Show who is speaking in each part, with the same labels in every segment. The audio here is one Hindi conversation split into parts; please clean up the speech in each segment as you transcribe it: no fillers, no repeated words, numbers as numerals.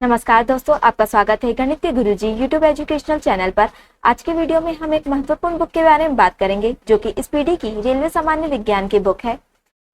Speaker 1: नमस्कार दोस्तों, आपका स्वागत है गणित के गुरुजी यूट्यूब एजुकेशनल चैनल पर। आज के वीडियो में हम एक महत्वपूर्ण बुक के बारे में बात करेंगे जो कि इस पीढ़ी की रेलवे सामान्य विज्ञान की बुक है।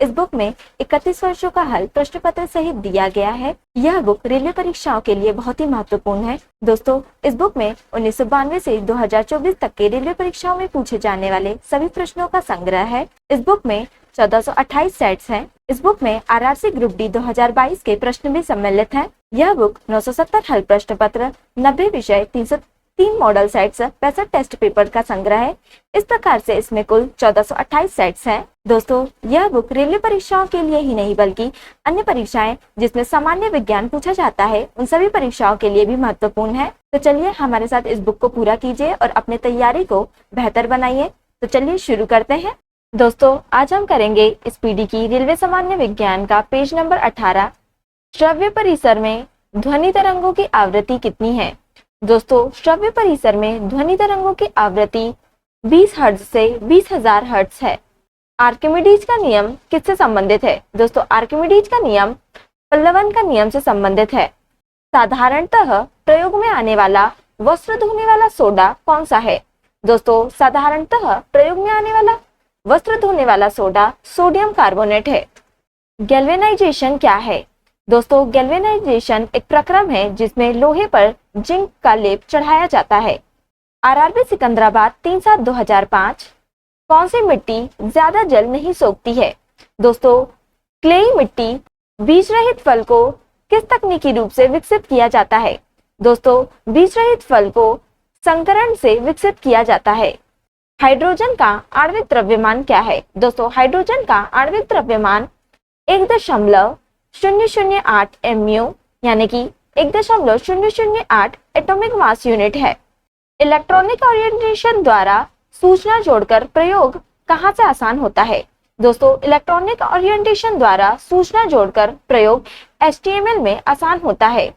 Speaker 1: इस बुक में 31 वर्षों का हल प्रश्न पत्र सहित दिया गया है। यह बुक रेलवे परीक्षाओं के लिए बहुत ही महत्वपूर्ण है। दोस्तों, इस बुक में 1992 से 2024 तक के रेलवे परीक्षाओं में पूछे जाने वाले सभी प्रश्नों का संग्रह है। इस बुक में 1428 सेट्स हैं। इस बुक में आरआरसी ग्रुप डी 2022 के प्रश्न भी सम्मिलित हैं। यह बुक 970 हल प्रश्न पत्र, 90 विषय, 303 मॉडल सेट्स, 65 टेस्ट पेपर का संग्रह है। इस प्रकार से इसमें कुल 1428 सेट्स हैं। दोस्तों, यह बुक रेलवे परीक्षाओं के लिए ही नहीं बल्कि अन्य परीक्षाएं जिसमें सामान्य विज्ञान पूछा जाता है उन सभी परीक्षाओं के लिए भी महत्वपूर्ण है। तो चलिए हमारे साथ इस बुक को पूरा कीजिए और अपने तैयारी को बेहतर बनाइए। तो चलिए शुरू करते हैं। दोस्तों, आज हम करेंगे इस पीढ़ी की रेलवे सामान्य विज्ञान का पेज नंबर 18। श्रव्य परिसर में ध्वनि तरंगों की आवृत्ति कितनी है? दोस्तों, श्रव्य परिसर में ध्वनि तरंगों की आवृत्ति 20 हर्ट्ज से 20,000 हर्ट्ज है। आर्किमिडीज का नियम किससे संबंधित है? दोस्तों, आर्किमिडीज का नियम पल्लवन का नियम से संबंधित है। साधारणतः प्रयोग में आने वाला वस्त्र धोने वाला सोडा कौन सा है? दोस्तों, साधारणतः प्रयोग में आने वाला वस्त्र धोने वाला सोडा सोडियम कार्बोनेट है। गैल्वेनाइजेशन क्या है? दोस्तों, गैल्वेनाइजेशन एक प्रक्रम है जिसमें लोहे पर जिंक का लेप चढ़ाया जाता है। आरआरबी सिकंदराबाद 3/7/2005। कौन सी मिट्टी ज्यादा जल नहीं सोखती है? दोस्तों, क्लेई मिट्टी। बीज रहित फल को किस तकनीकी रूप से विकसित किया जाता है? दोस्तों, बीज रहित फल को संकरण से विकसित किया जाता है। हाइड्रोजन का आणविक द्रव्यमान क्या है? दोस्तों, हाइड्रोजन का आणविक द्रव्यमान 1.008 mu यानी कि 1.008 एटॉमिक मास यूनिट है। इलेक्ट्रॉनिक ओरिएंटेशन द्वारा सूचना जोड़कर प्रयोग कहाँ से आसान होता है? दोस्तों, इलेक्ट्रॉनिक ओरिएंटेशन द्वारा सूचना जोड़कर प्रयोग HTML में आसान होता है।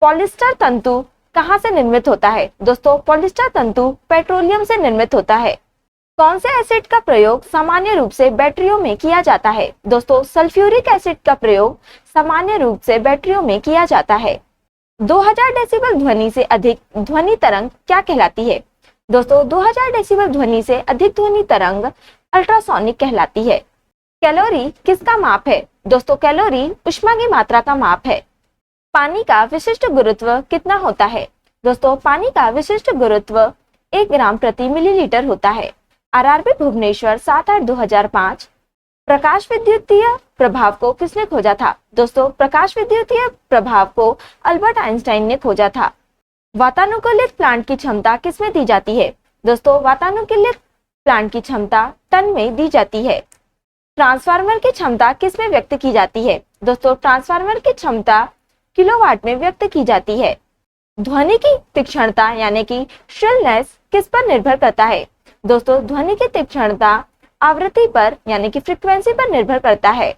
Speaker 1: पॉलिस्टर तंतु कहाँ से निर्मित होता है? दोस्तों, पॉलिस्टर तंतु पेट्रोलियम से निर्मित होता है। कौन से एसिड का प्रयोग सामान्य रूप से बैटरियों में किया जाता है? दोस्तों, सल्फ्यूरिक एसिड का प्रयोग सामान्य रूप से बैटरियों में किया जाता है। 2000 डेसिबल ध्वनि से अधिक ध्वनि तरंग क्या कहलाती है? दोस्तों, 2000 डेसिबल ध्वनि से अधिक ध्वनि तरंग अल्ट्रासोनिक कहलाती है। कैलोरी किसका माप है? दोस्तों, कैलोरी ऊष्मा की मात्रा का माप है। पानी का विशिष्ट गुरुत्व कितना होता है? दोस्तों, पानी का विशिष्ट गुरुत्व 1 ग्राम प्रति मिलीलीटर होता है। आरआरबी भुवनेश्वर 7/8/2005। प्रकाश विद्युतीय प्रभाव को किसने खोजा था? दोस्तों, प्रकाश विद्युतीय प्रभाव को अल्बर्ट आइंस्टाइन ने खोजा था। वातानुकूलित प्लांट की क्षमता किसमें दी जाती है? दोस्तों, वातानुकूलित प्लांट की क्षमता टन में दी जाती है। ट्रांसफार्मर की क्षमता किसमें व्यक्त की जाती है? दोस्तों, ट्रांसफार्मर की क्षमता किलोवाट में व्यक्त की जाती है। ध्वनि की तीक्ष्णता यानी कि श्रिलनेस किस पर निर्भर करता है? दोस्तों, ध्वनि की तीक्ष्णता आवृत्ति पर यानी कि फ्रीक्वेंसी पर निर्भर करता है।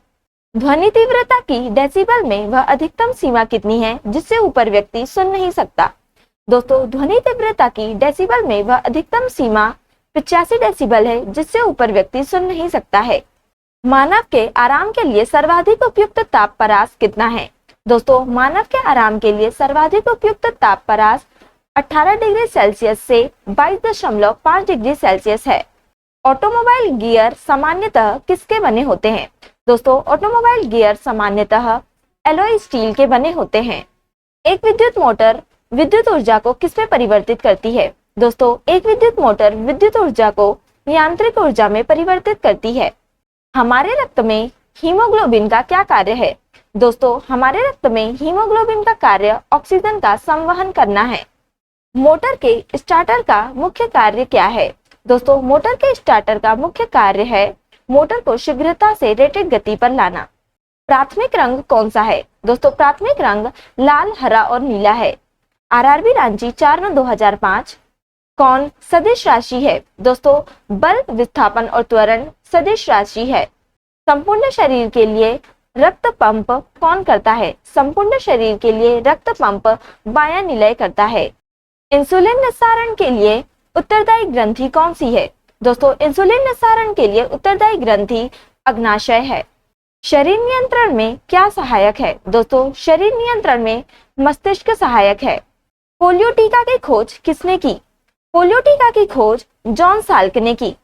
Speaker 1: ध्वनि तीव्रता की डेसिबल में वह अधिकतम सीमा कितनी है जिससे ऊपर व्यक्ति सुन नहीं सकता? दोस्तों, ध्वनि तीव्रता की डेसिबल में वह अधिकतम सीमा 85 डेसिबल है जिससे ऊपर व्यक्ति सुन नहीं सकता है। मानव के आराम के लिए सर्वाधिक उपयुक्त तापपरास कितना है? दोस्तों, मानव के आराम के लिए सर्वाधिक उपयुक्त तापपरास 18 डिग्री सेल्सियस से 22.5 डिग्री सेल्सियस है। ऑटोमोबाइल गियर सामान्यतः किसके बने होते हैं? दोस्तों, ऑटोमोबाइल गियर सामान्यतः एलॉय स्टील के बने होते हैं। एक विद्युत मोटर विद्युत ऊर्जा को किसमें परिवर्तित करती है? दोस्तों, एक विद्युत मोटर विद्युत ऊर्जा को यांत्रिक ऊर्जा में परिवर्तित करती है। हमारे रक्त में हीमोग्लोबिन का क्या कार्य है? दोस्तों, हमारे रक्त में हीमोग्लोबिन का कार्य ऑक्सीजन का संवहन करना है। मोटर के स्टार्टर का मुख्य कार्य क्या है? दोस्तों, मोटर के स्टार्टर का मुख्य कार्य है मोटर को शीघ्रता से रेटेड गति पर लाना। प्राथमिक रंग कौन सा है? दोस्तों, प्राथमिक रंग लाल, हरा और नीला है। आरआरबी रांची 4/9/2005। कौन सदिश राशि है? दोस्तों, बल, विस्थापन और त्वरण सदिश राशि है। संपूर्ण शरीर के लिए रक्त पंप कौन करता है? संपूर्ण शरीर के लिए रक्त पंप बायां निलय करता है। इंसुलिन निस्सारण के लिए उत्तरदायी ग्रंथि कौन सी है? दोस्तों, इंसुलिन निस्सारण के लिए उत्तरदायी ग्रंथि अग्नाशय है। शरीर नियंत्रण में क्या सहायक है? दोस्तों, शरीर नियंत्रण में मस्तिष्क सहायक है। पोलियो टीका की खोज किसने की? पोलियो टीका की खोज जॉन साल्क ने की।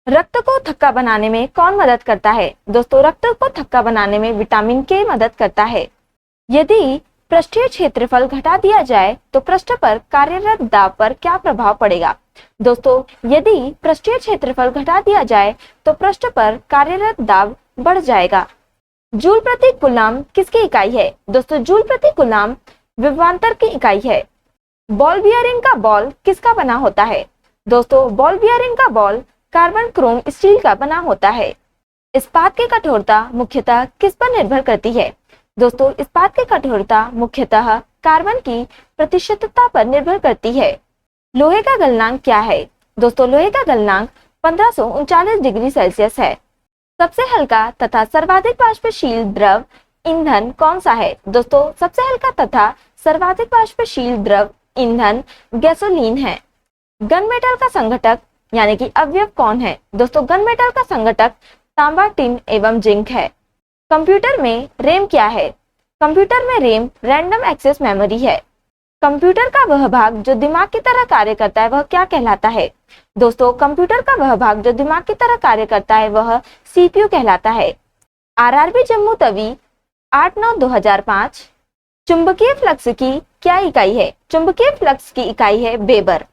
Speaker 1: रक्त को थक्का बनाने में कौन मदद करता है? दोस्तों, रक्त को थक्का बनाने में विटामिन के मदद करता है। यदि पृष्ठीय क्षेत्रफल घटा दिया जाए तो पृष्ठ पर कार्यरत दाब पर क्या प्रभाव पड़ेगा? दोस्तों, यदि पृष्ठीय क्षेत्रफल घटा दिया जाए तो पृष्ठ पर कार्यरत दाब बढ़ जाएगा। जूल प्रति कूलम किसकी इकाई है? दोस्तों, जूल प्रति कूलम विभवांतर की इकाई है। बॉल बियरिंग का बॉल किसका बना होता है? दोस्तों, बॉल बियरिंग का बॉल कार्बन क्रोम स्टील का बना होता है। इस्पात की कठोरता मुख्यतः किस पर निर्भर करती है? दोस्तों, इस्पात की कठोरता मुख्यतः कार्बन की प्रतिशतता पर निर्भर करती है। लोहे का गलनांक क्या है? दोस्तों, लोहे का गलनांक 1539 डिग्री सेल्सियस है। सबसे हल्का तथा सर्वाधिक वाष्पशील द्रव ईंधन कौन सा है? दोस्तों, सबसे हल्का तथा सर्वाधिक वाष्पशील द्रव ईंधन गैसोलीन है। गन मेटल का संघटक यानी कि अवयव कौन है? दोस्तों, गन मेटल का संघटक तांबा, टिन एवं जिंक है। कंप्यूटर में रैम क्या है? कंप्यूटर में रैम रैंडम एक्सेस मेमोरी है। कंप्यूटर का वह भाग जो दिमाग की तरह कार्य करता है वह क्या कहलाता है? दोस्तों, कंप्यूटर का वह भाग जो दिमाग की तरह कार्य करता है वह सीपीयू कहलाता है। आरआरबी जम्मू तवी 8/9/2005 चुंबकीय फ्लक्स की क्या इकाई है? चुंबकीय फ्लक्स की इकाई है वेबर।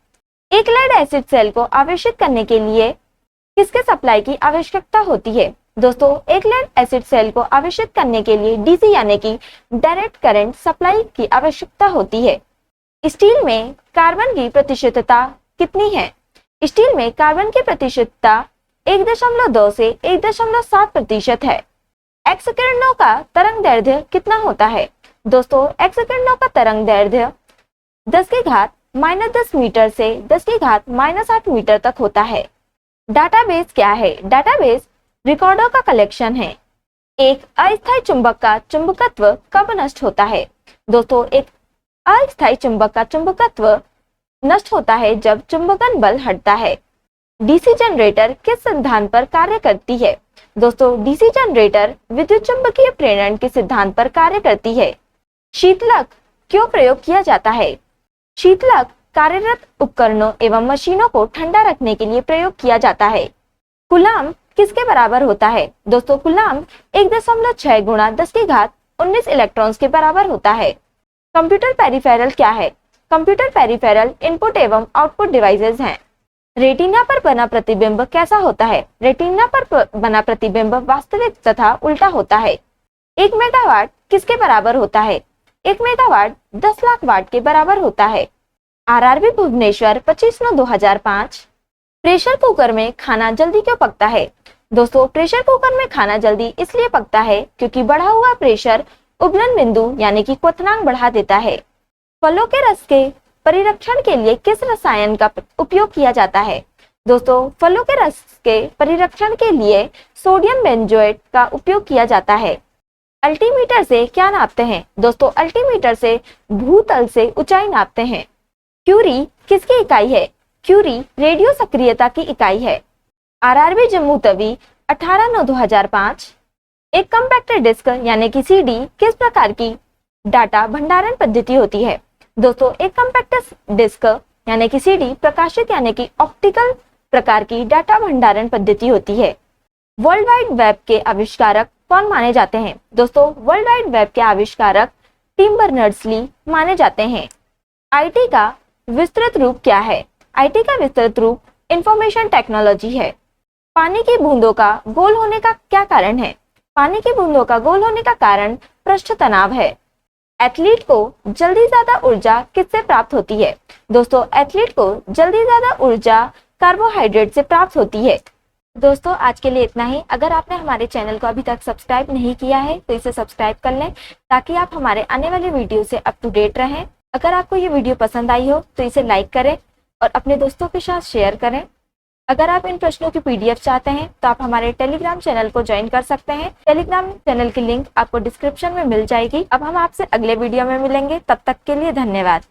Speaker 1: एक लेड एसिड सेल को आवेशित करने के लिए किसके सप्लाई की आवश्यकता होती है? दोस्तों, एक लेड एसिड सेल को आवेशित करने के लिए डीसी यानी कि डायरेक्ट करंट सप्लाई की आवश्यकता होती है। स्टील में कार्बन की प्रतिशतता कितनी है? स्टील में कार्बन की प्रतिशतता 1.2 से 1.7% है। एक्स किरणों का तरंग दैर्ध्य कितना होता है? दोस्तों, एक्स किरणों का तरंग दैर्ध्य 10⁻⁻10 मीटर से 10⁻⁻8 मीटर तक होता है। डाटाबेस क्या है? डाटाबेस रिकॉर्डों का कलेक्शन है। एक अस्थायी चुंबक का चुंबकत्व कब नष्ट होता है? दोस्तों, एक अस्थायी चुंबक का चुंबकत्व नष्ट होता है जब चुंबकन बल हटता है। डीसी जनरेटर किस सिद्धांत पर कार्य करती है? दोस्तों, डीसी जनरेटर विद्युत चुंबकीय प्रेरण के सिद्धांत पर कार्य करती है। शीतलक क्यों प्रयोग किया जाता है? शीतलक कार्यरत उपकरणों एवं मशीनों को ठंडा रखने के लिए प्रयोग किया जाता है। कूलम किसके बराबर होता है? दोस्तों, कूलम 1.6 गुणा 10⁻19 इलेक्ट्रॉन्स के बराबर होता है। कंप्यूटर पेरिफेरल क्या है? कंप्यूटर पेरिफेरल इनपुट एवं आउटपुट डिवाइसेस हैं। रेटिना पर बना प्रतिबिंब कैसा होता है? रेटिना पर बना प्रतिबिंब वास्तविक तथा उल्टा होता है। 1 मेगावाट किसके बराबर होता है? 1 मेगावाट 10 लाख वाट के बराबर होता है। आरआरबी भुवनेश्वर 25/9/2005 प्रेशर कुकर में खाना जल्दी क्यों पकता है? दोस्तों, प्रेशर कुकर में खाना जल्दी इसलिए पकता है क्योंकि बढ़ा हुआ प्रेशर उबलन बिंदु यानी कि क्वथनांक बढ़ा देता है। फलों के रस के परिरक्षण के लिए किस रसायन का उपयोग किया जाता है? दोस्तों, फलों के रस के परिरक्षण के लिए सोडियम बेंजोएट का उपयोग किया जाता है। अल्टीमीटर से क्या नापते हैं? दोस्तों, अल्टीमीटर से भूतल से ऊंचाई नापते हैं। क्यूरी किसकी इकाई है? क्यूरी रेडियो सक्रियता की इकाई है। आरआरबी जम्मू तवी 18/9/2005 एक कंपैक्टर डिस्क यानी कि सीडी किस प्रकार की डाटा भंडारण पद्धति होती है? दोस्तों, एक कंपैक्टर डिस्क यानी कि सीडी प्रकाशित यानी कि ऑप्टिकल प्रकार की डाटा भंडारण पद्धति होती है। वर्ल्ड वाइड वेब के आविष्कारक कौन माने जाते हैं? दोस्तों, वर्ल्ड वाइड वेब के आविष्कारक टिम बर्नर्स-ली माने जाते हैं। आईटी का विस्तृत रूप क्या है? आईटी का विस्तृत रूप इंफॉर्मेशन टेक्नोलॉजी है। पानी की बूंदों का गोल होने का क्या कारण है? पानी की बूंदों का गोल होने का कारण पृष्ठ तनाव है। एथलीट को जल्दी ज्यादा ऊर्जा किससे प्राप्त होती है? दोस्तों, एथलीट को जल्दी ज्यादा ऊर्जा कार्बोहाइड्रेट से प्राप्त होती है। दोस्तों, आज के लिए इतना ही। अगर आपने हमारे चैनल को अभी तक सब्सक्राइब नहीं किया है तो इसे सब्सक्राइब कर लें ताकि आप हमारे आने वाले वीडियो से अप टू डेट रहें। अगर आपको ये वीडियो पसंद आई हो तो इसे लाइक करें और अपने दोस्तों के साथ शेयर करें। अगर आप इन प्रश्नों की पीडीएफ चाहते हैं तो आप हमारे टेलीग्राम चैनल को ज्वाइन कर सकते हैं। टेलीग्राम चैनल की लिंक आपको डिस्क्रिप्शन में मिल जाएगी। अब हम आपसे अगले वीडियो में मिलेंगे, तब तक के लिए धन्यवाद।